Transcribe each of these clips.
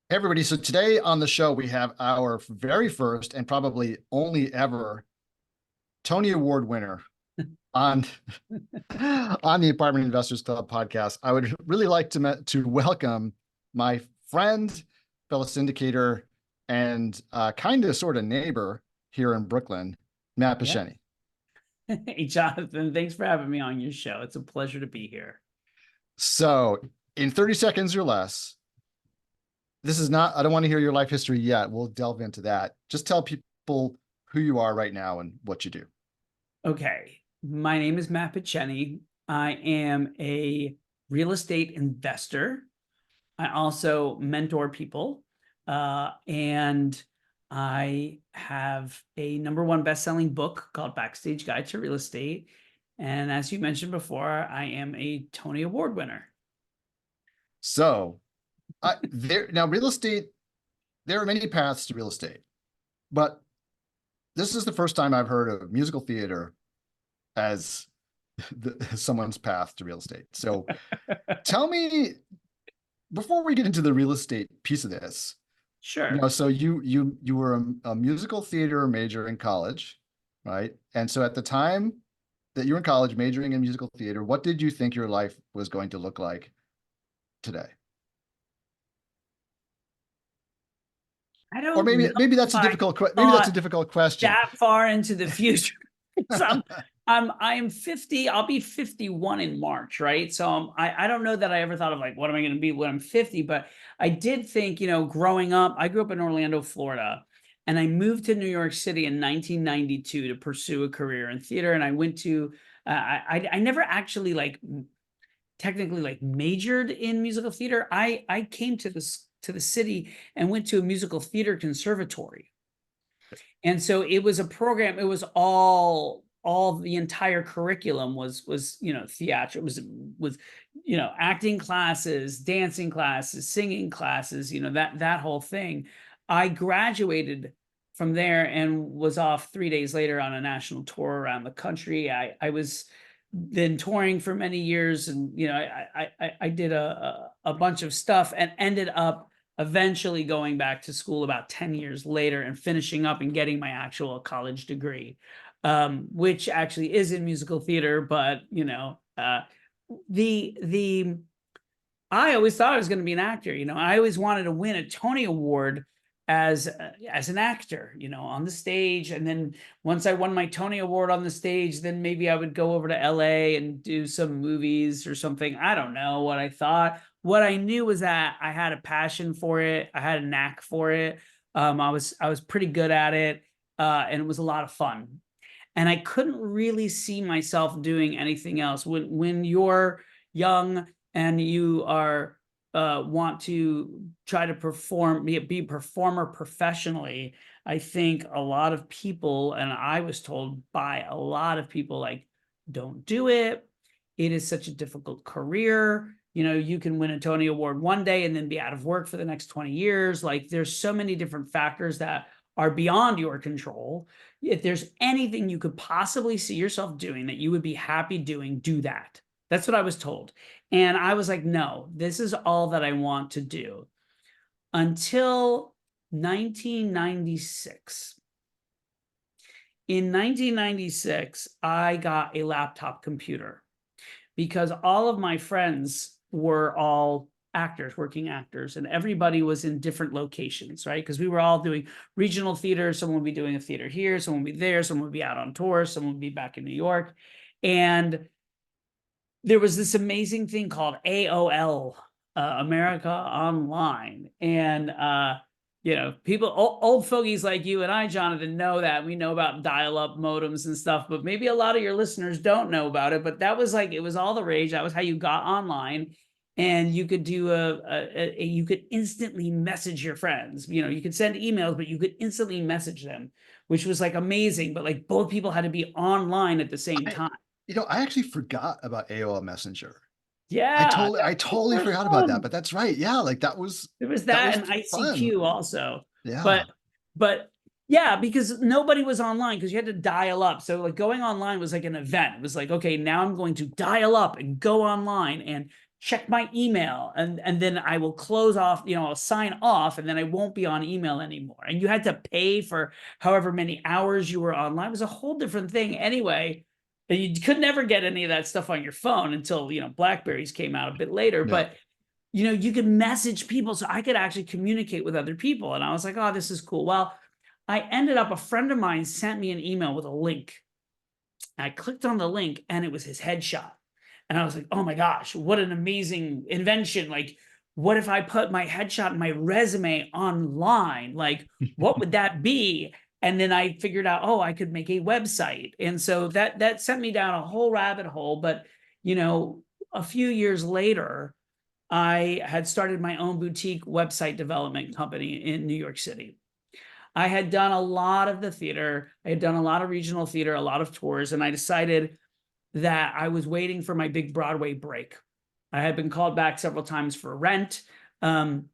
Hey everybody, so today on the show we have our very first and probably only ever Tony Award winner on on the Apartment Investors Club podcast. I would really like to welcome my friend, fellow syndicator, and kind of sort of neighbor here in Brooklyn, Matt Yeah. Picheny. Hey, Jonathan, thanks for having me on your show. It's a pleasure to be here. So, in 30 seconds or less, this is not, I don't want to hear your life history yet. We'll delve into that. Just tell people who you are right now and what you do. Okay. My name is Matt Picheny. I am a real estate investor. I also mentor people. And I have a #1 best-selling book called Backstage Guide to Real Estate. And as you mentioned before, I am a Tony Award winner. So, now real estate, there are many paths to real estate, but this is the first time I've heard of musical theater as someone's path to real estate. So tell me, before we get into the real estate piece of this, Sure. so you were a musical theater major in college, right? And so at the time that you were in college majoring in musical theater, what did you think your life was going to look like today? I Or don't know maybe that's if a I difficult thought question. that far into the future. So I'm 50. I'll be 51 in March, right? So I don't know that I ever thought of like, what am I going to be when I'm 50? But I did think, growing up, I grew up in Orlando, Florida, and I moved to New York City in 1992 to pursue a career in theater. And I went to, I never actually technically majored in musical theater. I came to the city and went to a musical theater conservatory. And so it was a program, it was all the entire curriculum was theatrical, was acting classes, dancing classes, singing classes, that whole thing. I graduated from there and was off 3 days later on a national tour around the country. I was then touring for many years, and I did a bunch of stuff and ended up eventually going back to school about 10 years later and finishing up and getting my actual college degree, which actually is in musical theater. But the I always thought I was going to be an actor. I always wanted to win a Tony Award as an actor, on the stage. And then once I won my Tony Award on the stage, then maybe I would go over to LA and do some movies or something. I don't know what I thought. What I knew was that I had a passion for it. I had a knack for it. I was pretty good at it, and it was a lot of fun. And I couldn't really see myself doing anything else. When you're young and you are want to try to be a performer professionally, I think a lot of people, and I was told by a lot of people, like, don't do it. It is such a difficult career. You can win a Tony Award one day and then be out of work for the next 20 years. Like, there's so many different factors that are beyond your control. If there's anything you could possibly see yourself doing that you would be happy doing, do that. That's what I was told. And I was like, no, this is all that I want to do. Until 1996. In 1996, I got a laptop computer because all of my friends were all actors, working actors, and everybody was in different locations, right? Because we were all doing regional theater. Someone would be doing a theater here, someone would be there, someone would be out on tour, someone would be back in New York. And there was this amazing thing called AOL, America Online. And people, old fogies like you and I, Jonathan, know that. We know about dial-up modems and stuff, but maybe a lot of your listeners don't know about it. But that was it was all the rage. That was how you got online. And you could do you could instantly message your friends. You could send emails, but you could instantly message them, which was amazing. But both people had to be online at the same time. I actually forgot about AOL Messenger. Yeah, I that was the totally first forgot about that, one. but that's right. Yeah, like There was that that was and fun. ICQ also. Yeah. But yeah, because nobody was online because you had to dial up. So going online was like an event. It was like, okay, now I'm going to dial up and go online and check my email, and then I will close off, I'll sign off, and then I won't be on email anymore. And you had to pay for however many hours you were online. It was a whole different thing anyway. And you could never get any of that stuff on your phone until, BlackBerries came out a bit later. Yeah. But, you could message people, so I could actually communicate with other people. And I was like, oh, this is cool. Well, a friend of mine sent me an email with a link. I clicked on the link and it was his headshot. And I was like, oh my gosh, what an amazing invention. Like, what if I put my headshot and my resume online? Like, what would that be? And then I figured out, oh, I could make a website. And so that sent me down a whole rabbit hole. But, a few years later, I had started my own boutique website development company in New York City. I had done a lot of the theater. I had done a lot of regional theater, a lot of tours, and I decided that I was waiting for my big Broadway break. I had been called back several times for Rent, and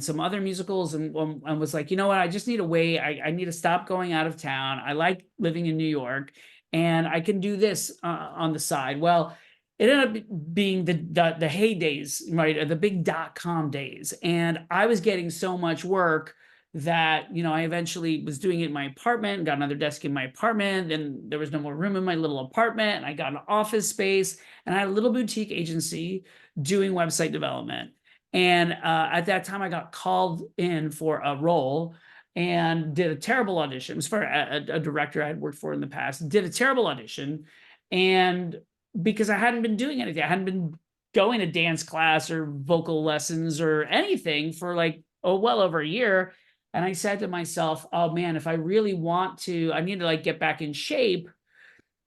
some other musicals, and was like, you know what? I just need a way. I need to stop going out of town. I like living in New York, and I can do this on the side. Well, it ended up being the heydays, right? The big .com days. And I was getting so much work that, I eventually was doing it in my apartment, got another desk in my apartment, and there was no more room in my little apartment. And I got an office space, and I had a little boutique agency doing website development. And at that time, I got called in for a role and did a terrible audition. It was for a director I had worked for in the past, did a terrible audition. And because I hadn't been doing anything, I hadn't been going to dance class or vocal lessons or anything for well over a year. And I said to myself, oh man, if I really want to, I need to get back in shape.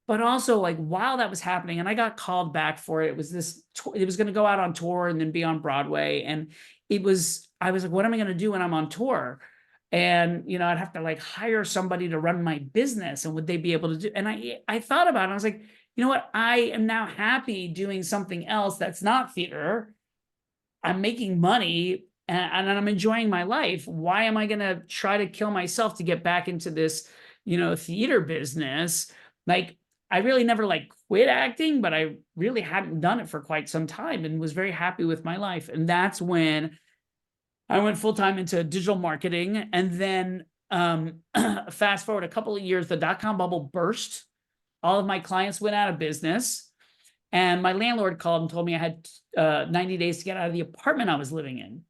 But also while that was happening, and I got called back for it, it was going to go out on tour and then be on Broadway. And I was like, what am I going to do when I'm on tour? And, I'd have to hire somebody to run my business, and would they be able to do? And I thought about it. I was like, you know what? I am now happy doing something else that's not theater. I'm making money and I'm enjoying my life. Why am I going to try to kill myself to get back into this, theater business? I really never quit acting, but I really hadn't done it for quite some time and was very happy with my life. And that's when I went full-time into digital marketing. And then fast forward a couple of years, the .com bubble burst. All of my clients went out of business, and my landlord called and told me I had 90 days to get out of the apartment I was living in.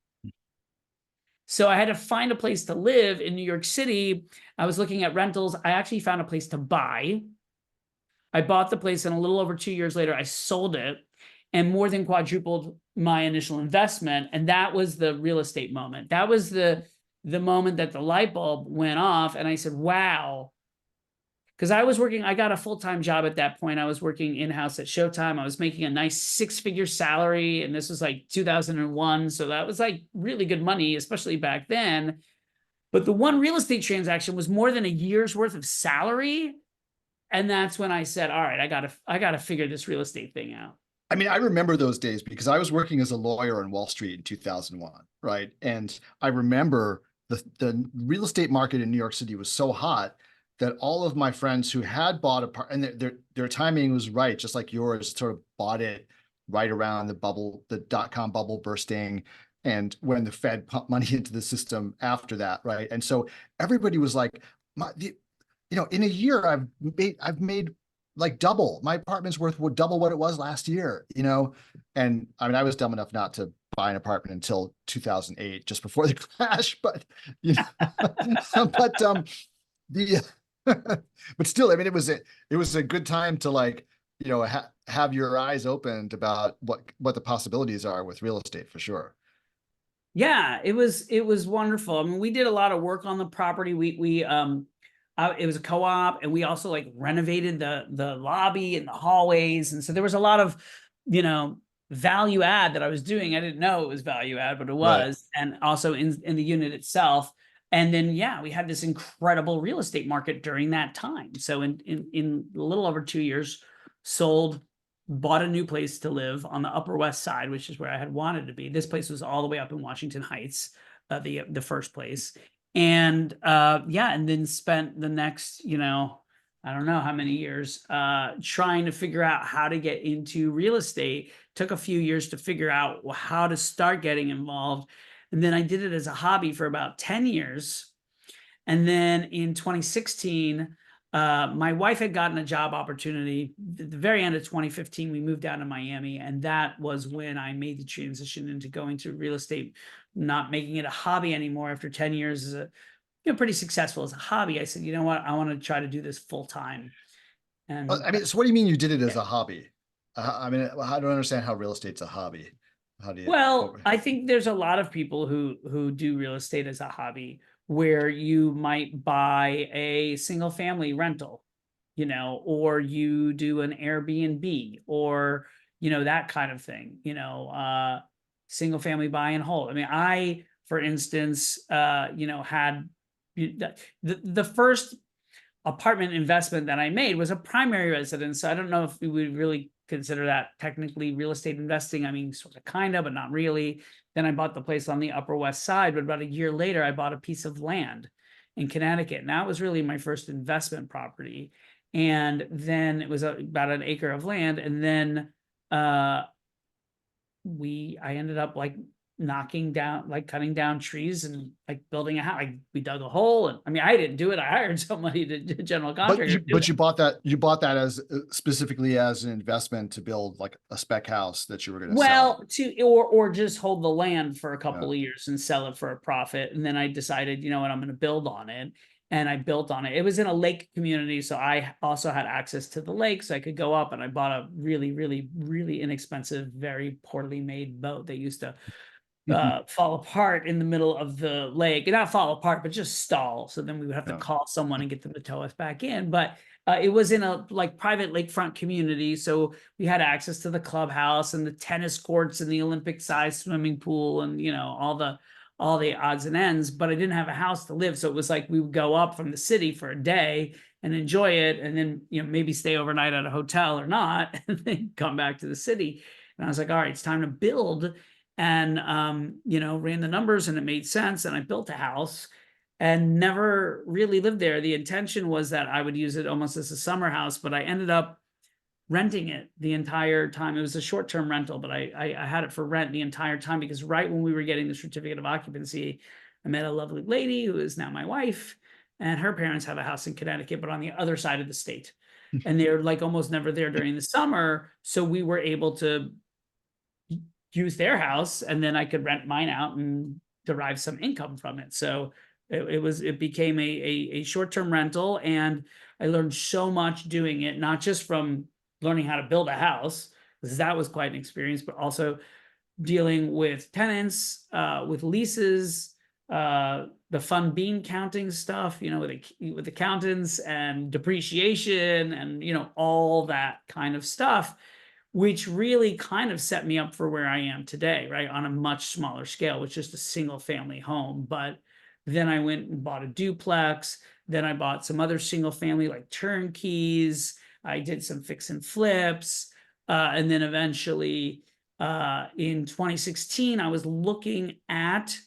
So I had to find a place to live in New York City. I was looking at rentals. I actually found a place to buy. I bought the place, and a little over 2 years later, I sold it and more than quadrupled my initial investment. And that was the real estate moment. That was the moment that the light bulb went off, and I said, wow. Because I got a full-time job at that point. I was working in-house at Showtime. I was making a nice 6-figure salary, and this was 2001. So that was really good money, especially back then. But the one real estate transaction was more than a year's worth of salary. And that's when I said, all right, I gotta figure this real estate thing out. I mean, I remember those days because I was working as a lawyer on Wall Street in 2001, right? And I remember the real estate market in New York City was so hot that all of my friends who had bought and their timing was right, just like yours, sort of bought it right around the .com bubble bursting, and when the Fed pumped money into the system after that, right? And so everybody was like, in a year I've made double. My apartment's worth double what it was last year, And I mean, I was dumb enough not to buy an apartment until 2008, just before the crash, but but still, I mean, it was a good time to have your eyes opened about what the possibilities are with real estate, for sure. Yeah, it was wonderful. I mean, we did a lot of work on the property. It was a co-op, and we also renovated the lobby and the hallways. And so there was a lot of, value add that I was doing. I didn't know it was value add, but it was. Right. And also in the unit itself. And then, we had this incredible real estate market during that time. So in a little over 2 years, bought a new place to live on the Upper West Side, which is where I had wanted to be. This place was all the way up in Washington Heights, the first place. And and then spent the next, I don't know how many years, trying to figure out how to get into real estate. Took a few years to figure out how to start getting involved. And then I did it as a hobby for about 10 years. And then in 2016, my wife had gotten a job opportunity. At the very end of 2015, we moved down to Miami. And that was when I made the transition into going to real estate, not making it a hobby anymore after 10 years as a pretty successful as a hobby. I said, you know what, I want to try to do this full time. And I mean, so what do you mean you did it as a hobby? I mean, I don't understand how real estate's a hobby. How do you? well, I think there's a lot of people who do real estate as a hobby, where you might buy a single family rental, or you do an Airbnb, or that kind of thing, single family buy and hold. I mean, I, for instance, had the first apartment investment that I made was a primary residence. So I don't know if we would really consider that technically real estate investing. I mean, sort of, kind of, but not really. Then I bought the place on the Upper West Side, but about a year later, I bought a piece of land in Connecticut. Now it was really my first investment property. And then it was about an acre of land. And then I ended up like cutting down trees and like building a house. Like, we dug a hole, and I mean, I didn't do it. I hired somebody to general contractor. But you bought that as specifically as an investment to build like a spec house that you were going to sell. Or just hold the land for a couple of years and sell it for a profit. And then I decided, you know what, I'm going to build on it. And I built on it. It was in a lake community, so I also had access to the lake, so I could go up, and I bought a really, really, really inexpensive, very poorly made boat that used to fall apart in the middle of the lake. And not fall apart, but just stall. So then we would have to call someone and get them to tow us back in. But it was in a like private lakefront community, so we had access to the clubhouse and the tennis courts and the Olympic sized swimming pool, and all the odds and ends. But I didn't have a house to live, so it was like we would go up from the city for a day and enjoy it, and then maybe stay overnight at a hotel or not, and then come back to the city. And I was like, all right, it's time to build. And ran the numbers, and it made sense, and I built a house and never really lived there. The intention was that I would use it almost as a summer house, but I ended up renting it the entire time. It was a short-term rental, but I had it for rent the entire time, because right when we were getting the certificate of occupancy, I met a lovely lady who is now my wife, and her parents have a house in Connecticut, but on the other side of the state. And they're like almost never there during the summer. So we were able to use their house, and then I could rent mine out and derive some income from it. So it became a short-term rental, and I learned so much doing it, not just from learning how to build a house, because that was quite an experience, but also dealing with tenants, with leases, the fun bean counting stuff, with accountants and depreciation and, all that kind of stuff, which really kind of set me up for where I am today, right? On a much smaller scale, with just a single family home. But then I went and bought a duplex. Then I bought some other single family like turnkeys. I did some fix and flips. And then eventually in 2016, I was looking at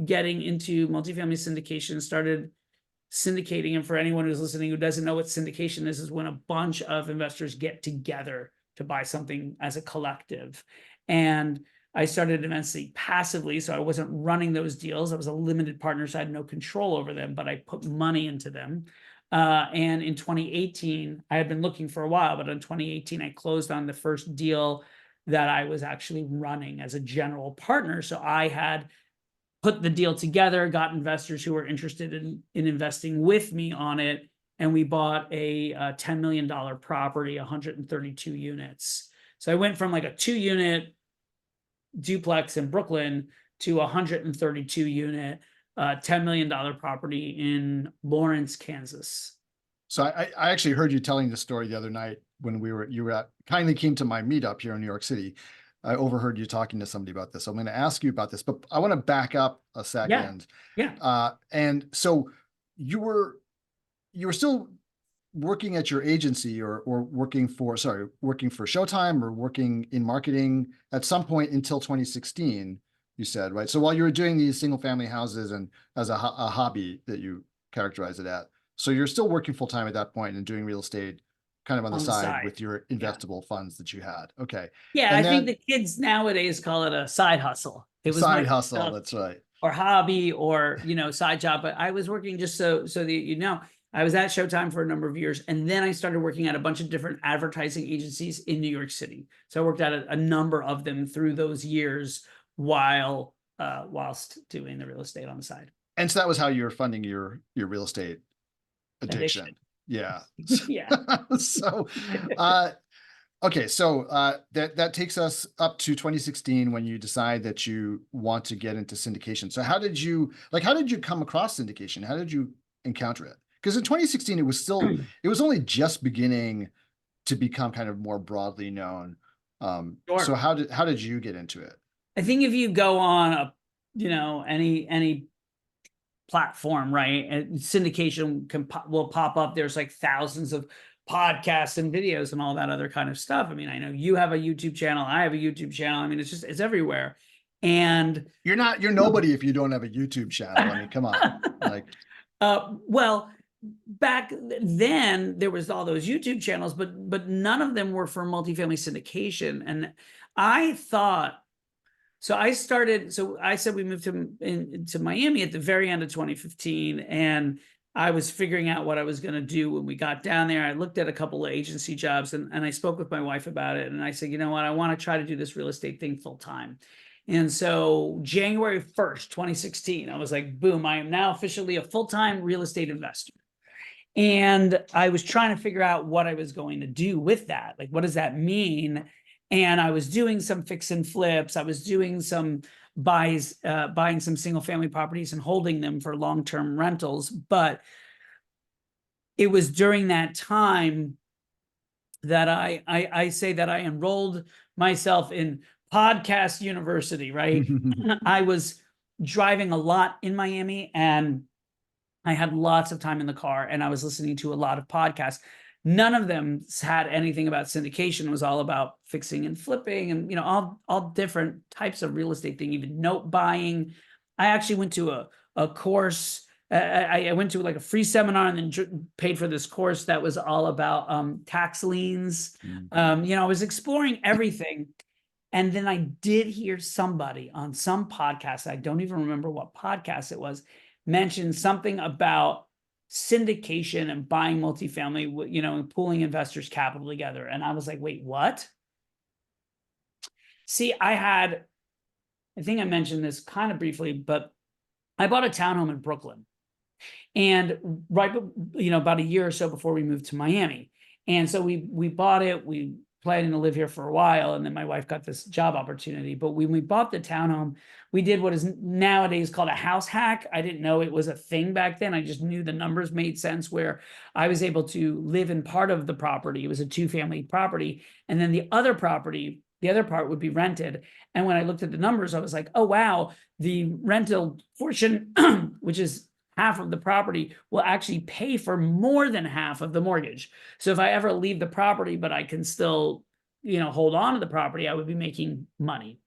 getting into multifamily syndication, started syndicating. And for anyone who's listening who doesn't know what syndication is when a bunch of investors get together to buy something as a collective. And I started immensely passively, so I wasn't running those deals. I was a limited partner, so I had no control over them, but I put money into them. And in 2018, I had been looking for a while, but in 2018, I closed on the first deal that I was actually running as a general partner. So I had put the deal together, got investors who were interested in investing with me on it, and we bought a $10 million property, 132 units. So I went from like a 2-unit duplex in Brooklyn to 132 unit, $10 million property in Lawrence, Kansas. So I actually heard you telling the story the other night when kindly came to my meetup here in New York City. I overheard you talking to somebody about this. So I'm going to ask you about this, but I want to back up a second. Yeah. And so you were still working at your agency or working for Showtime or working in marketing at some point until 2016, you said, right? So while you were doing these single family houses and as a hobby that you characterize it at, So you're still working full time at that point and doing real estate kind of on the side with your Yeah. investable funds that you had. Okay. Yeah, I And think then the kids nowadays call it a side hustle. It was side my hustle. That's right. or hobby or side job, but I was working just so that I was at Showtime for a number of years, and then I started working at a bunch of different advertising agencies in New York City. So I worked at a number of them through those years whilst doing the real estate on the side. And so that was how you were funding your real estate addiction. Yeah. Yeah. So okay, so that takes us up to 2016 when you decide that you want to get into syndication. So how did you come across syndication? How did you encounter it? Because in 2016 it was only just beginning to become kind of more broadly known. Sure. So how did you get into it? I think if you go on any platform, right, and syndication will pop up. There's like thousands of podcasts and videos and all that other kind of stuff. I mean, I know you have a YouTube channel. I have a YouTube channel. I mean, it's everywhere. And you're nobody if you don't have a YouTube channel. I mean, come on. Like, well, back then there was all those YouTube channels, but none of them were for multifamily syndication. And I thought, so I said we moved to Miami at the very end of 2015, and I was figuring out what I was going to do when we got down there. I looked at a couple of agency jobs and I spoke with my wife about it. And I said, you know what, I want to try to do this real estate thing full time. And so January 1st, 2016, I was like, boom, I am now officially a full-time real estate investor. And I was trying to figure out what I was going to do with that. Like, what does that mean? And I was doing some fix and flips. I was doing some buying some single family properties and holding them for long-term rentals. But it was during that time that I say that I enrolled myself in podcast university, right? I was driving a lot in Miami and I had lots of time in the car and I was listening to a lot of podcasts. None of them had anything about syndication. It was all about fixing and flipping and, all different types of real estate thing, even note buying. I actually went to a course. I went to like a free seminar and then paid for this course that was all about tax liens. I was exploring everything. And then I did hear somebody on some podcast, I don't even remember what podcast it was, mention something about syndication and buying multifamily, and pooling investors' capital together. And I was like, wait, what? See, I think I mentioned this kind of briefly, but I bought a townhome in Brooklyn. And about a year or so before we moved to Miami. And so we bought it, we planning to live here for a while. And then my wife got this job opportunity. But when we bought the townhome, we did what is nowadays called a house hack. I didn't know it was a thing back then. I just knew the numbers made sense where I was able to live in part of the property. It was a 2-family property. And then the other part would be rented. And when I looked at the numbers, I was like, oh, wow, the rental portion, which is half of the property, will actually pay for more than half of the mortgage. So if I ever leave the property, but I can still, hold on to the property, I would be making money.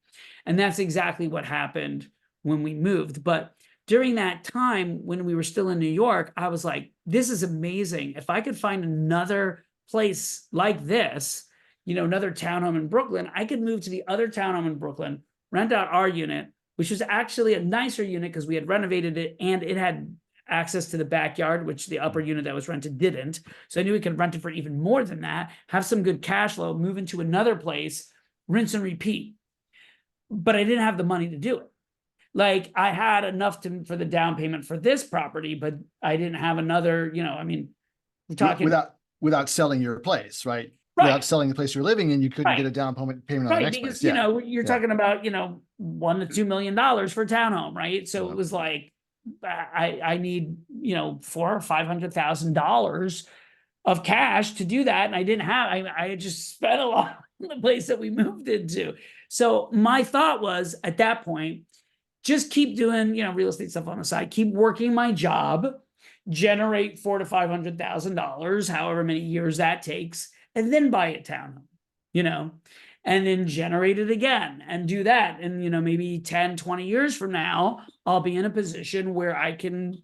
And that's exactly what happened when we moved. But during that time, when we were still in New York, I was like, this is amazing. If I could find another place like this, another townhome in Brooklyn, I could move to the other townhome in Brooklyn, rent out our unit, which was actually a nicer unit because we had renovated it and it had access to the backyard, which the upper unit that was rented didn't. So I knew we could rent it for even more than that, have some good cash flow, move into another place, rinse and repeat. But I didn't have the money to do it. Like I had enough for the down payment for this property, but I didn't have another, we're talking without selling your place, right? Right. Without selling the place you're living in, you couldn't get a down payment on the next because, place. You're talking about, $1 to $2 million for a townhome, right? So it was like, I need, $400,000 or $500,000 of cash to do that. And I didn't have, I had just spent a lot on the place that we moved into. So my thought was at that point, just keep doing, real estate stuff on the side, keep working my job, generate $400,000 to $500,000, however many years that takes, and then buy a townhome, and then generate it again and do that. And, maybe 10, 20 years from now, I'll be in a position where I can,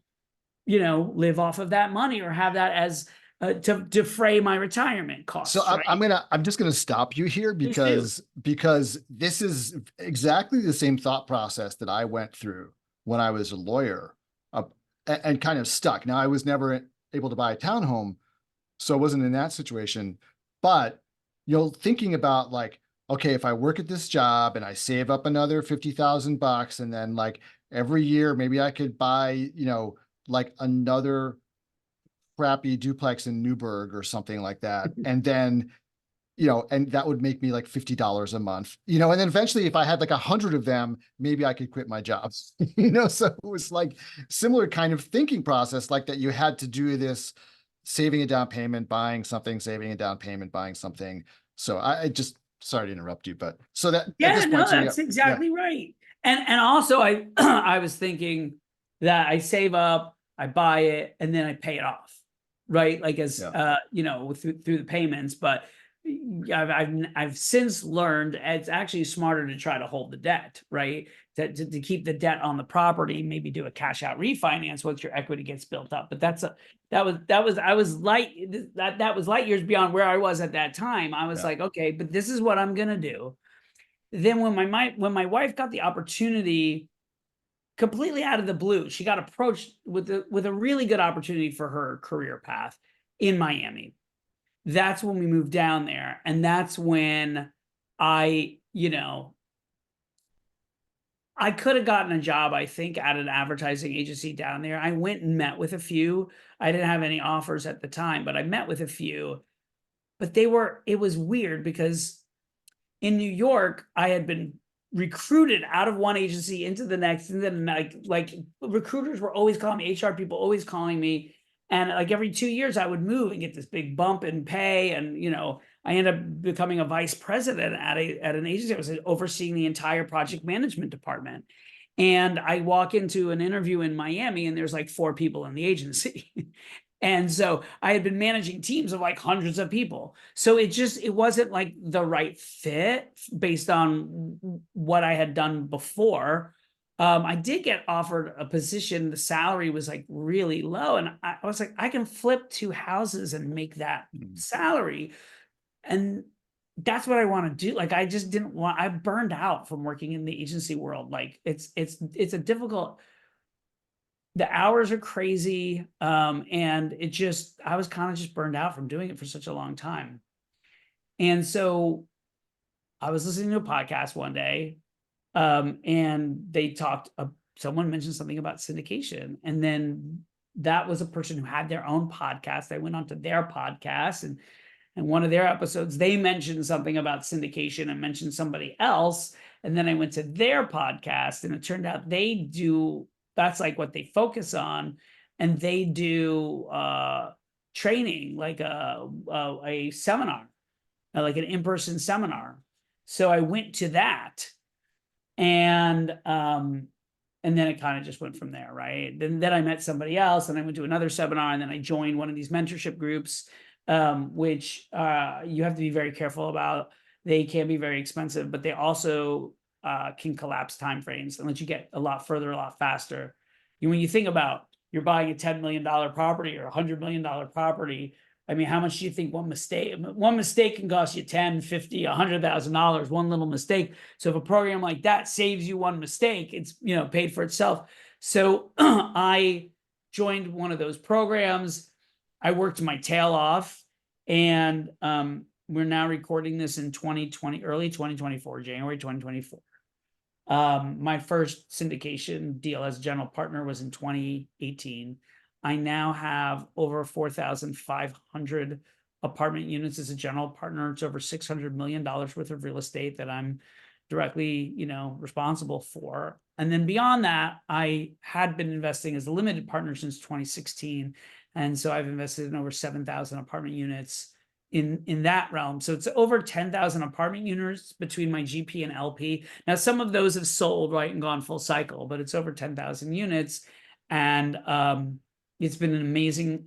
live off of that money or have that as to defray my retirement costs. So right? I'm just gonna stop you here Please do. because this is exactly the same thought process that I went through when I was a lawyer, and kind of stuck. Now I was never able to buy a townhome, so I wasn't in that situation. But thinking about like, okay, if I work at this job and I save up another $50,000, and then like every year maybe I could buy, like another crappy duplex in Newburgh or something like that. And then, and that would make me like $50 a month, and then eventually if I had like 100 of them, maybe I could quit my job. So it was like similar kind of thinking process, like that you had to do this saving a down payment, buying something, saving a down payment, buying something. So I just, sorry to interrupt you, but so that at this No, point, so yeah, that's exactly right. And also I I was thinking that I save up, I buy it, and then I pay it off, right? Like as yeah. through the payments. But I've since learned it's actually smarter to try to hold the debt, right? To keep the debt on the property, maybe do a cash out refinance once your equity gets built up. But that was light years beyond where I was at that time. I was Yeah. like, okay, but this is what I'm gonna do. Then when my wife got the opportunity completely out of the blue, she got approached with a really good opportunity for her career path in Miami. That's when we moved down there, and that's when I, I could have gotten a job, I think, at an advertising agency down there. I went and met with a few. I didn't have any offers at the time, but I met with a few. But it was weird because in New York, I had been recruited out of one agency into the next, and then like recruiters were always calling me, HR people always calling me, and like every 2 years I would move and get this big bump in pay, and I ended up becoming a vice president at an agency. I was overseeing the entire project management department, and I walk into an interview in Miami, and there's like 4 people in the agency. And so I had been managing teams of like hundreds of people. So it wasn't like the right fit based on what I had done before. I did get offered a position. The salary was like really low. And I was like, I can flip 2 houses and make that salary. And that's what I want to do. Like, I just I burned out from working in the agency world. Like it's a difficult, the hours are crazy. And I was kind of just burned out from doing it for such a long time. And so I was listening to a podcast one day, and they someone mentioned something about syndication. And then that was a person who had their own podcast. I went onto their podcast, and one of their episodes, they mentioned something about syndication and mentioned somebody else. And then I went to their podcast, and it turned out that's like what they focus on. And they do training, like a seminar, like an in-person seminar. So I went to that, and then it kind of just went from there, right? Then I met somebody else, and I went to another seminar, and then I joined one of these mentorship groups, which you have to be very careful about. They can be very expensive, but they also can collapse timeframes and let you get a lot further, a lot faster. When you think about you're buying a $10 million property or $100 million property, I mean, how much do you think one mistake can cost you 10, 50, $100,000, one little mistake. So if a program like that saves you one mistake, it's, paid for itself. So I joined one of those programs. I worked my tail off, and we're now recording this in 2020, early 2024, January 2024. My first syndication deal as general partner was in 2018. I now have over 4,500 apartment units as a general partner. It's over $600 million worth of real estate that I'm directly, responsible for. And then beyond that, I had been investing as a limited partner since 2016. And so I've invested in over 7,000 apartment units in that realm. So it's over 10,000 apartment units between my GP and LP. Now, some of those have sold, right, and gone full cycle, but it's over 10,000 units. And it's been an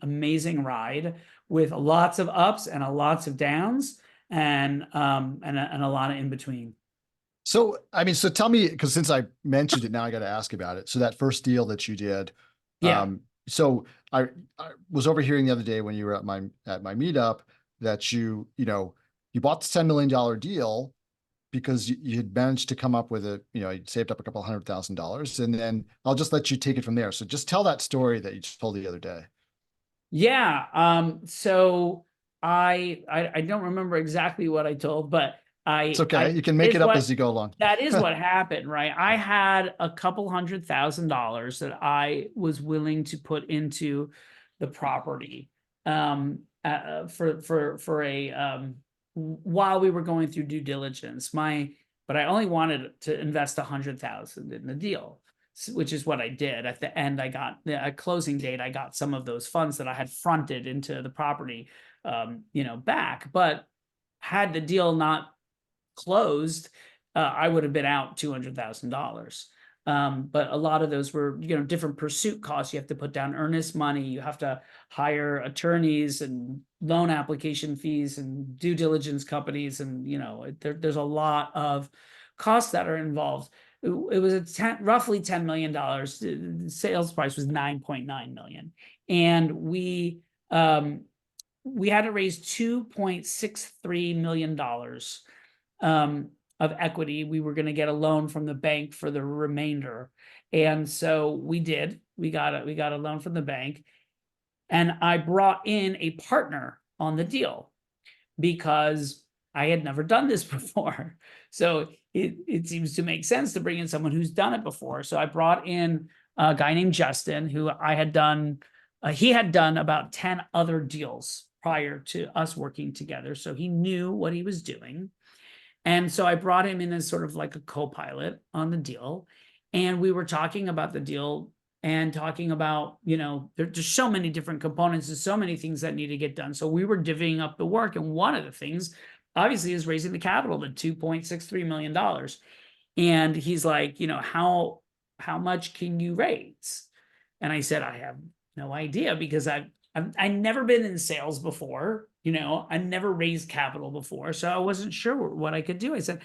amazing ride with lots of ups and lots of downs, and a lot of in between. So, I mean, so tell me, because since I mentioned it, now I got to ask about it. So that first deal that you did, Yeah. So I was overhearing the other day when you were at my meetup that you bought the $10 million deal because you had managed to come up with you saved up a couple $100,000, and then I'll just let you take it from there. So just tell that story that you just told the other day. Yeah. So I don't remember exactly what I told, but It's okay. You can make it up as you go along. that is what happened, right? I had a couple $100,000 that I was willing to put into the property for a while we were going through due diligence. But I only wanted to invest 100,000 in the deal, which is what I did. At the end, I got at closing date, I got some of those funds that I had fronted into the property, back. But had the deal not closed, I would have been out $200,000. But a lot of those were, different pursuit costs. You have to put down earnest money. You have to hire attorneys and loan application fees and due diligence companies. And, there's a lot of costs that are involved. It was roughly $10 million. The sales price was 9.9 million. And we had to raise $2.63 million of equity. We were going to get a loan from the bank for the remainder. And so we did. We got a loan from the bank. And I brought in a partner on the deal because I had never done this before. So it seems to make sense to bring in someone who's done it before. So I brought in a guy named Justin, who I had done, he had done about 10 other deals prior to us working together. So he knew what he was doing. And so I brought him in as sort of like a co-pilot on the deal. And we were talking about the deal and talking about, there's so many different components and so many things that need to get done. So we were divvying up the work. And one of the things, obviously, is raising the capital to $2.63 million. And he's like, how much can you raise? And I said, I have no idea, because I've never been in sales before. I never raised capital before, so I wasn't sure what I could do. I said,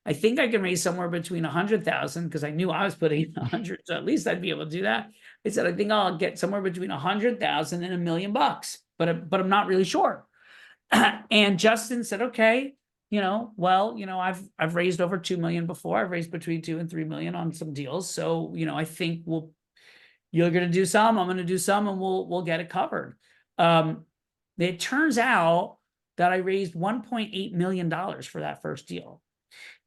I think I can raise somewhere between 100,000, because I knew I was putting in 100, so at least I'd be able to do that. I said, I think I'll get somewhere between 100,000 and $1 million, but I'm not really sure. And Justin said, okay, I've raised over 2 million before. I've raised between 2 and 3 million on some deals, so I think you're going to do some, I'm going to do some, and we'll get it covered. It turns out that I raised $1.8 million for that first deal.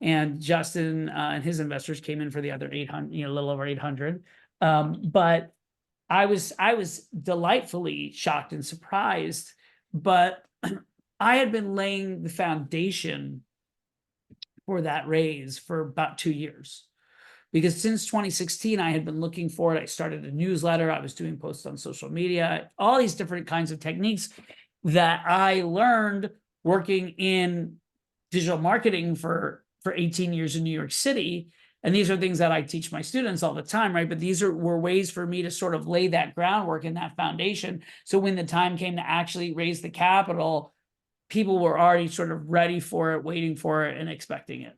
And Justin and his investors came in for the other 800, a little over 800. But I was delightfully shocked and surprised, but I had been laying the foundation for that raise for about 2 years. Because since 2016, I had been looking for it. I started a newsletter. I was doing posts on social media, all these different kinds of techniques that I learned working in digital marketing for 18 years in New York City. And these are things that I teach my students all the time, right? But these were ways for me to sort of lay that groundwork and that foundation. So when the time came to actually raise the capital, people were already sort of ready for it, waiting for it, and expecting it.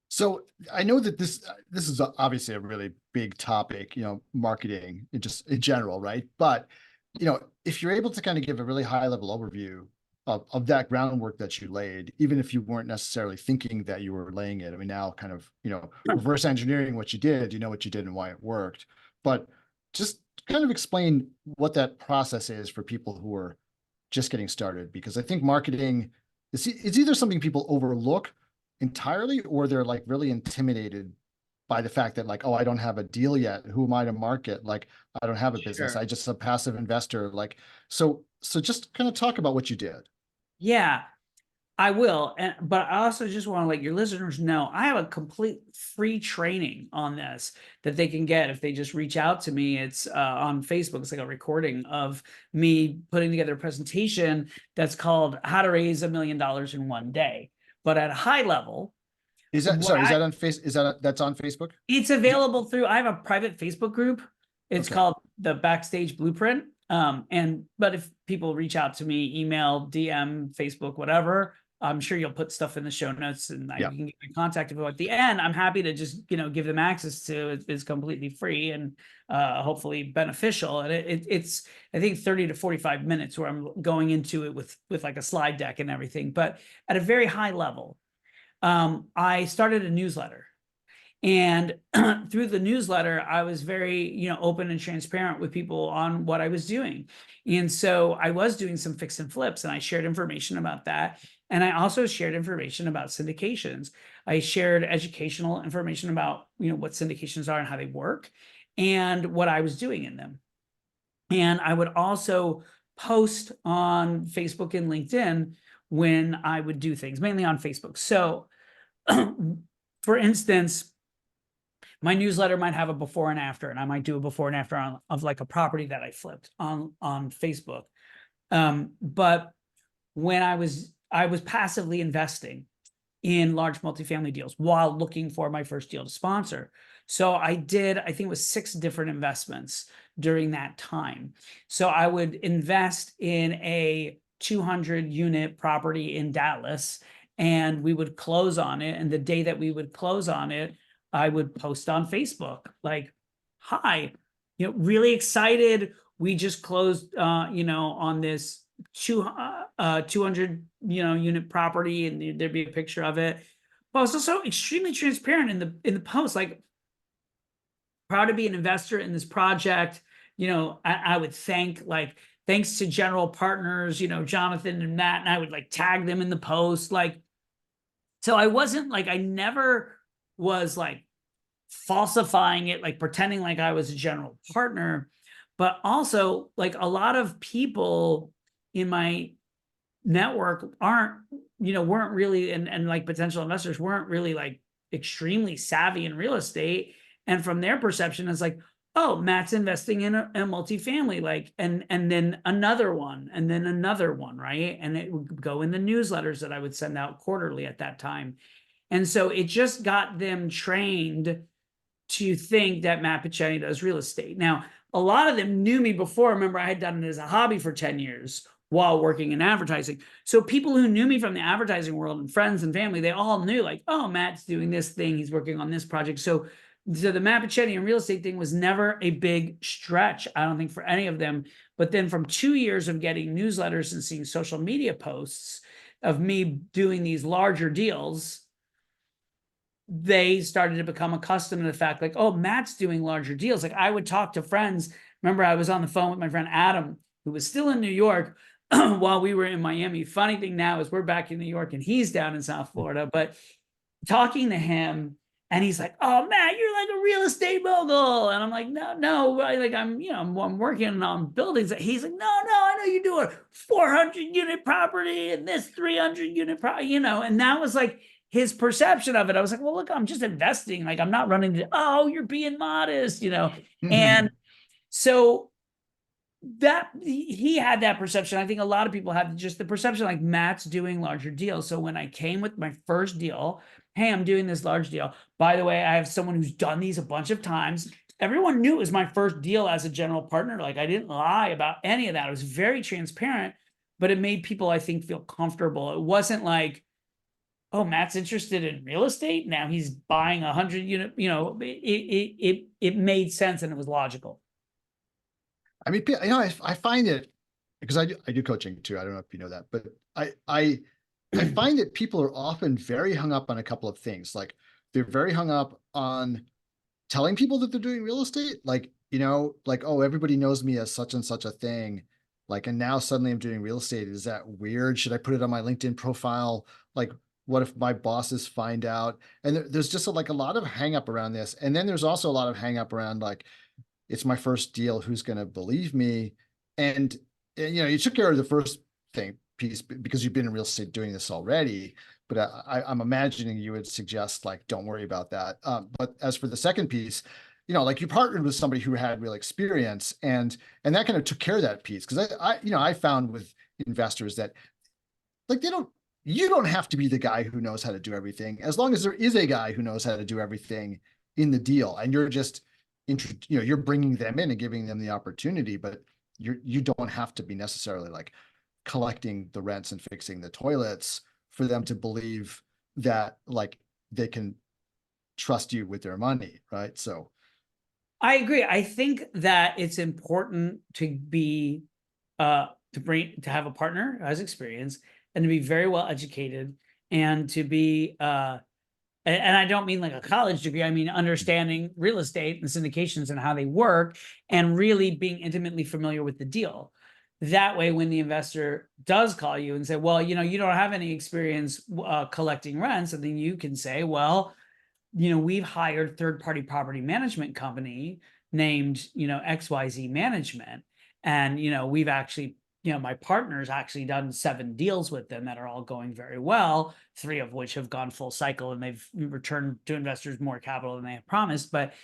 So I know that this is obviously a really big topic, marketing just in general, right? But, if you're able to kind of give a really high level overview of that groundwork that you laid, even if you weren't necessarily thinking that you were laying it. I mean, now kind of, reverse engineering what you did, what you did and why it worked. But just kind of explain what that process is for people who are just getting started, because I think marketing it's either something people overlook entirely, or they're like really intimidated by the fact that like, oh, I don't have a deal yet. Who am I to market? Like, I don't have a business. Sure. I just a passive investor. Like, so just kind of talk about what you did. Yeah, I will. But I also just want to let your listeners know, I have a complete free training on this that they can get if they just reach out to me. It's on Facebook. It's like a recording of me putting together a presentation that's called How to Raise $1 Million in One Day. But at a high level, Is that on face? That's on Facebook? it's available through, I have a private Facebook group. It's Okay. called the Backstage Blueprint. But if people reach out to me, email, DM, Facebook, whatever, I'm sure you'll put stuff in the show notes, and I Yeah. can get in contact with you. At the end, I'm happy to just, give them access to it. It's completely free and hopefully beneficial. And it's, I think, 30 to 45 minutes where I'm going into it with like a slide deck and everything. But at a very high level, I started a newsletter. And through the newsletter, I was very, open and transparent with people on what I was doing. And so I was doing some fix and flips, and I shared information about that. And I also shared information about syndications. I shared educational information about, what syndications are and how they work and what I was doing in them. And I would also post on Facebook and LinkedIn when I would do things, mainly on Facebook. So, for instance, my newsletter might have a before and after, and I might do a before and after of like a property that I flipped on Facebook. But when I was passively investing in large multifamily deals while looking for my first deal to sponsor. So I think it was 6 different investments during that time. So I would invest in a 200 unit property in Dallas, and we would close on it. And the day that we would close on it, I would post on Facebook like, hi, really excited. We just closed, on this 200, unit property, and there'd be a picture of it. But I was also extremely transparent in the post, like, proud to be an investor in this project. I would thanks to general partners, Jonathan and Matt, and I would like tag them in the post. Like, so I wasn't like, I never was like falsifying it, like pretending like I was a general partner. But also, like, a lot of people in my network weren't really, and like potential investors weren't really like extremely savvy in real estate. And from their perception, it's like, oh, Matt's investing in a multifamily, like, and then another one, and then another one, right? And it would go in the newsletters that I would send out quarterly at that time. And so it just got them trained to think that Matt Picheny does real estate. Now, a lot of them knew me before. Remember, I had done it as a hobby for 10 years while working in advertising. So people who knew me from the advertising world and friends and family, they all knew like, oh, Matt's doing this thing. He's working on this project. So the Matt Picheny and real estate thing was never a big stretch, I don't think, for any of them. But then from 2 years of getting newsletters and seeing social media posts of me doing these larger deals, they started to become accustomed to the fact like, oh, Matt's doing larger deals. Like, I would talk to friends. Remember, I was on the phone with my friend Adam, who was still in New York while we were in Miami. Funny thing now is we're back in New York and he's down in South Florida, but talking to him, and he's like, oh, Matt, you're like a real estate mogul. And I'm like, no, like I'm working on buildings. He's like, no, I know you're doing 400 unit property and this 300 unit property, and that was like his perception of it. I was like, well, look, I'm just investing. Like, I'm not running oh, you're being modest, And so that he had that perception. I think a lot of people have just the perception like Matt's doing larger deals. So when I came with my first deal, hey, I'm doing this large deal. By the way, I have someone who's done these a bunch of times. Everyone knew it was my first deal as a general partner. Like, I didn't lie about any of that. I was very transparent, but it made people, I think, feel comfortable. It wasn't like, oh, Matt's interested in real estate. Now he's buying 100 unit, it made sense and it was logical. I mean, I find it, because I do coaching too. I don't know if you know that, but I find that people are often very hung up on a couple of things. Like, they're very hung up on telling people that they're doing real estate. Like, like, oh, everybody knows me as such and such a thing. Like, and now suddenly I'm doing real estate. Is that weird? Should I put it on my LinkedIn profile? Like, what if my bosses find out? And there's just a lot of hang up around this. And then there's also a lot of hang up around like, it's my first deal. Who's going to believe me? And you took care of the first piece because you've been in real estate doing this already. But I'm imagining you would suggest like, don't worry about that. But as for the second piece, like, you partnered with somebody who had real experience, and that kind of took care of that piece. Because I found with investors that like, you don't have to be the guy who knows how to do everything, as long as there is a guy who knows how to do everything in the deal, and you're just you're bringing them in and giving them the opportunity, but you don't have to be necessarily like collecting the rents and fixing the toilets for them to believe that like they can trust you with their money, right? So I agree. I think that it's important to be to have a partner who has experience and to be very well educated and to be and I don't mean like a college degree, I mean understanding real estate and syndications and how they work and really being intimately familiar with the deal. That way, when the investor does call you and say, well, you don't have any experience collecting rents, and then you can say, well, we've hired third-party property management company named, XYZ Management. And, we've actually, my partner's actually done 7 deals with them that are all going very well, 3 of which have gone full cycle and they've returned to investors more capital than they have promised. But,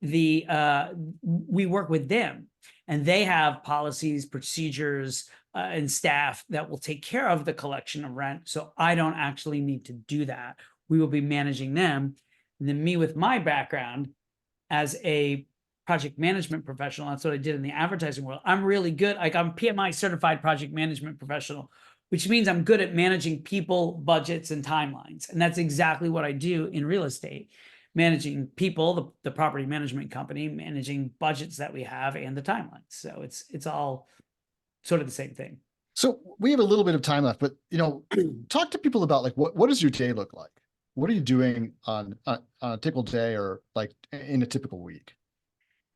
we work with them and they have policies, procedures, and staff that will take care of the collection of rent. So I don't actually need to do that. We will be managing them. And then me with my background as a project management professional, that's what I did in the advertising world. I'm really good. Like I'm PMI certified project management professional, which means I'm good at managing people, budgets, and timelines. And that's exactly what I do in real estate, managing people, the property management company, managing budgets that we have and the timelines. So it's all sort of the same thing. So we have a little bit of time left, but talk to people about like what does your day look like? What are you doing on a typical day or like in a typical week?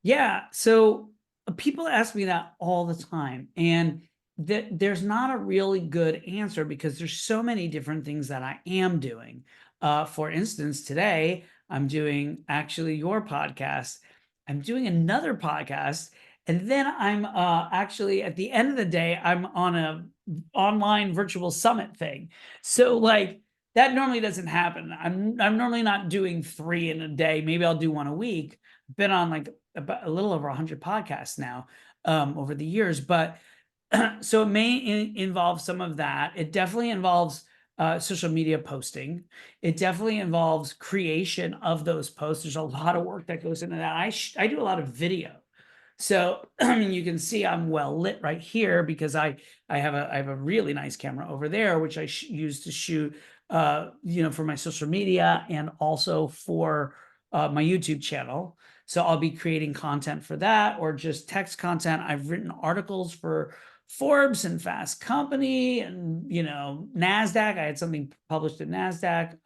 Yeah, so people ask me that all the time, and there's not a really good answer because there's so many different things that I am doing. For instance, today I'm doing actually your podcast. I'm doing another podcast, and then I'm actually at the end of the day I'm on a online virtual summit thing. So like that normally doesn't happen. I'm normally not doing 3 in a day. Maybe I'll do one a week. Been on like about a little over 100 podcasts now over the years, but so it may involve some of that. It definitely involves social media posting. It definitely involves creation of those posts. There's a lot of work that goes into that. I do a lot of video. So I mean, you can see I'm well lit right here because I have a really nice camera over there, which I use to shoot for my social media and also for my YouTube channel. So I'll be creating content for that or just text content. I've written articles for Forbes and Fast Company and, NASDAQ. I had something published in NASDAQ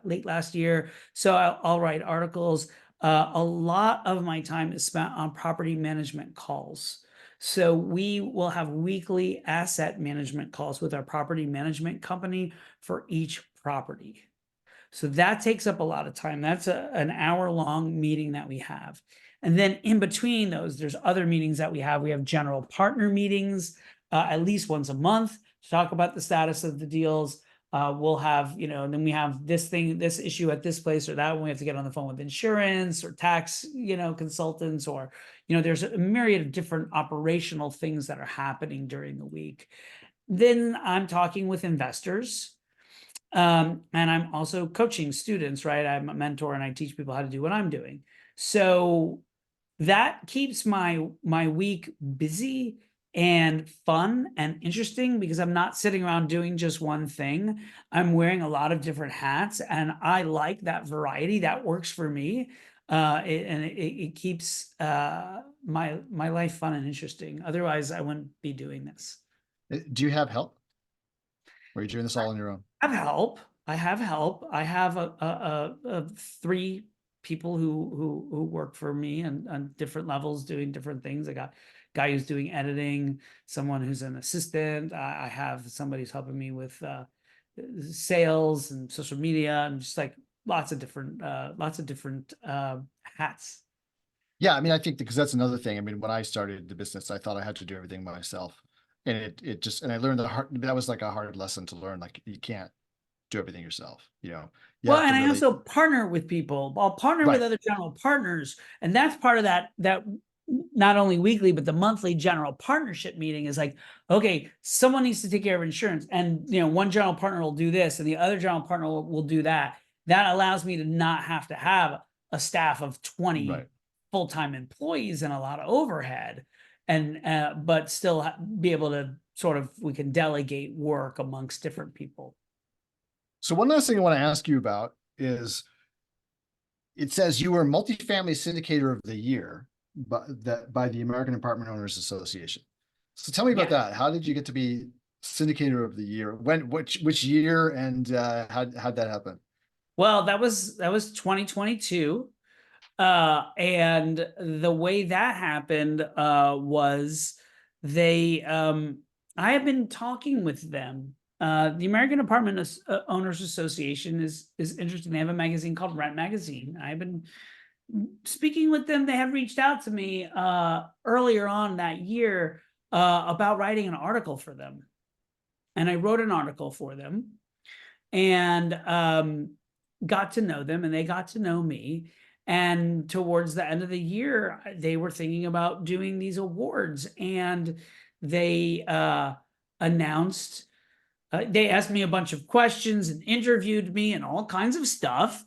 late last year. So I'll write articles. A lot of my time is spent on property management calls. So we will have weekly asset management calls with our property management company for each property. So that takes up a lot of time. That's an hour-long meeting that we have. And then in between those, there's other meetings that we have. We have general partner meetings at least once a month to talk about the status of the deals. We'll have, and then we have this issue at this place or that one. We have to get on the phone with insurance or tax, consultants, or, there's a myriad of different operational things that are happening during the week. Then I'm talking with investors. And I'm also coaching students, right? I'm a mentor and I teach people how to do what I'm doing. So that keeps my week busy and fun and interesting because I'm not sitting around doing just one thing. I'm wearing a lot of different hats and I like that variety. That works for me. It keeps my life fun and interesting. Otherwise, I wouldn't be doing this. Do you have help? Or are you doing this all on your own? I have help. I have a 3 people who work for me and on different levels doing different things. I got a guy who's doing editing, someone who's an assistant. I have somebody who's helping me with sales and social media and just like lots of different hats. Yeah, I mean, I think because that's another thing. I mean, when I started the business, I thought I had to do everything myself. And and I learned that was like a hard lesson to learn. Like you can't do everything yourself, Well, and I also partner with people. I'll partner with other general partners. And that's part of that not only weekly, but the monthly general partnership meeting is like, okay, someone needs to take care of insurance. And, one general partner will do this and the other general partner will do that. That allows me to not have to have a staff of 20 full-time employees and a lot of overhead. And but still be able to we can delegate work amongst different people. So one last thing I want to ask you about is it says you were Multifamily Syndicator of the Year by the American Apartment Owners Association. So tell me about Yeah. that. How did you get to be Syndicator of the Year? Which year, and how'd that happen? Well, that was 2022. And the way that happened was they I have been talking with them. The American Owners Association is interesting. They have a magazine called Rent Magazine. I've been speaking with them. They have reached out to me earlier on that year about writing an article for them. And I wrote an article for them and got to know them, and they got to know me. And towards the end of the year, they were thinking about doing these awards, and they announced, they asked me a bunch of questions and interviewed me and all kinds of stuff.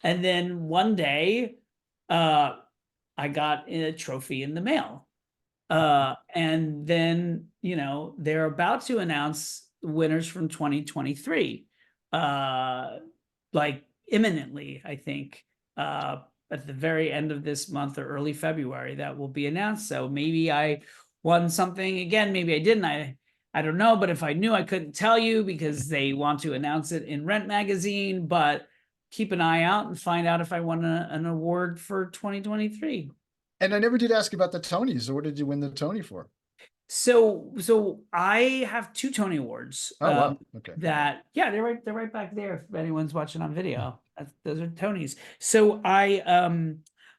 And then one day, I got a trophy in the mail. And then, they're about to announce winners from 2023. Like imminently, I think, at the very end of this month or early February, that will be announced. So maybe I won something again, maybe I didn't. I don't know, but if I knew, I couldn't tell you because they want to announce it in Rent Magazine. But keep an eye out and find out if I won an award for 2023. And I never did ask about the Tonys. So what did you win the Tony for? So I have 2 Tony Awards. Oh, wow. Okay. They're right back there if anyone's watching on video. Those are Tonys. So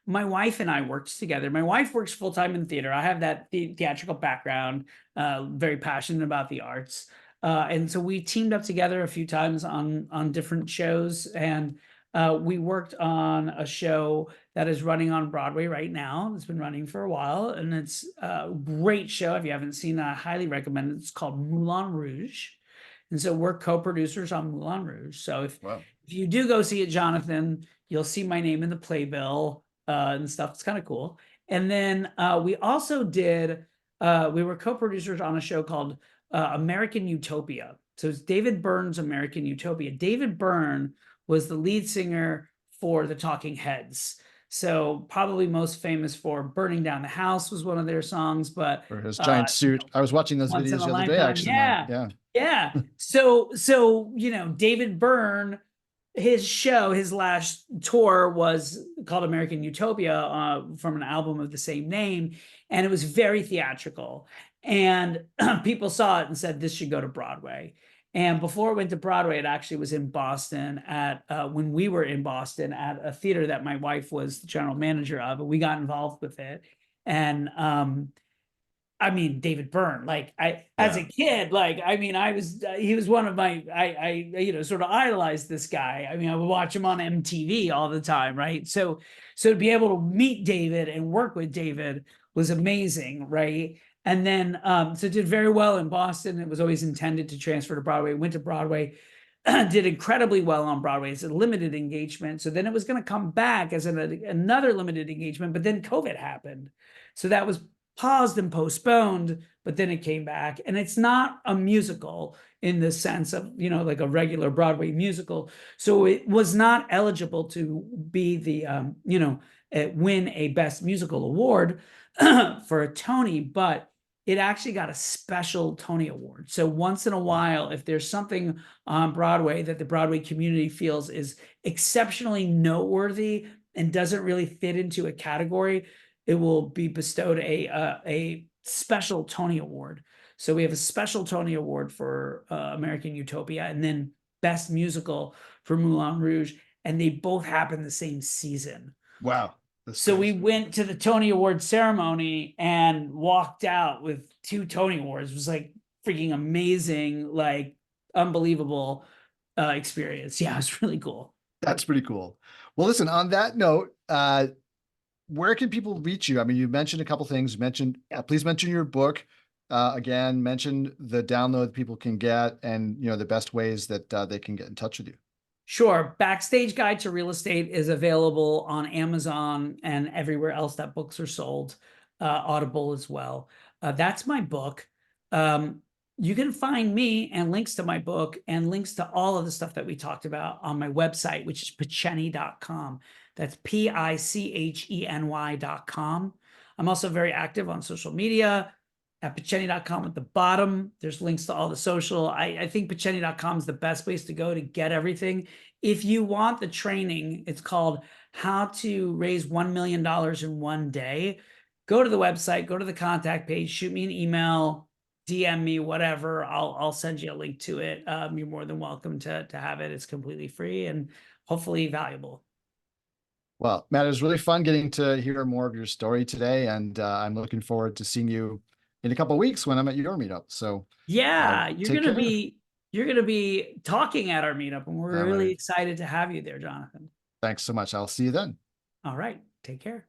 my wife and I worked together. My wife works full-time in theater. I have that theatrical background, very passionate about the arts. And so we teamed up together a few times on different shows, and we worked on a show that is running on Broadway right now. It's been running for a while, and it's a great show. If you haven't seen it, I highly recommend it. It's called Moulin Rouge. And so we're co-producers on Moulin Rouge. So if you do go see it, Jonathan, you'll see my name in the playbill and stuff. It's kind of cool. And then we also we were co-producers on a show called American Utopia. So it's David Byrne's American Utopia. David Byrne was the lead singer for the Talking Heads. So probably most famous for Burning Down the House was one of their songs, but for his giant suit. I was watching those videos the other day, actually. Yeah. So David Byrne, his last tour was called American Utopia from an album of the same name, and it was very theatrical. And people saw it and said, this should go to Broadway. And before it went to Broadway, it actually was in Boston when we were in Boston at a theater that my wife was the general manager of, and we got involved with it. And I mean, David Byrne, as a kid, he was one of my, I sort of idolized this guy. I mean, I would watch him on MTV all the time, right? So to be able to meet David and work with David was amazing, right? And then, so it did very well in Boston. It was always intended to transfer to Broadway. Went to Broadway, did incredibly well on Broadway. It's a limited engagement. So then it was going to come back as another limited engagement, but then COVID happened. So that was paused and postponed, but then it came back. And it's not a musical in the sense of, like a regular Broadway musical. So it was not eligible to be the, win a Best Musical Award for a Tony, but it actually got a special Tony Award. So once in a while, if there's something on Broadway that the Broadway community feels is exceptionally noteworthy and doesn't really fit into a category, it will be bestowed a special Tony Award. So we have a special Tony Award for American Utopia, and then Best Musical for Moulin Rouge, and they both happen the same season. Wow. So we went to the Tony Award ceremony and walked out with 2 Tony Awards. It was like freaking amazing, like unbelievable experience. Yeah, it was really cool. That's pretty cool. Well, listen, on that note, where can people reach you? I mean, you mentioned a couple things. Please mention your book. Again, mention the download people can get, and the best ways that they can get in touch with you. Sure. Backstage Guide to Real Estate is available on Amazon and everywhere else that books are sold, Audible as well. That's my book. you can find me and links to my book and links to all of the stuff that we talked about on my website, which is picheny.com. That's PICHENY.com. I'm also very active on social media at picheny.com. At the bottom, there's links to all the social. I think picheny.com is the best place to go to get everything. If you want the training, it's called How to Raise $1 million in One Day. Go to the website, go to the contact page, shoot me an email, DM me, whatever. I'll send you a link to it. You're more than welcome to have it. It's completely free and hopefully valuable. Well, Matt, it was really fun getting to hear more of your story today, and I'm looking forward to seeing you in a couple of weeks when I'm at your meetup. So Yeah, take care. you're gonna be talking at our meetup, and we're All really right. excited to have you there, Jonathan. Thanks so much. I'll see you then. All right, take care.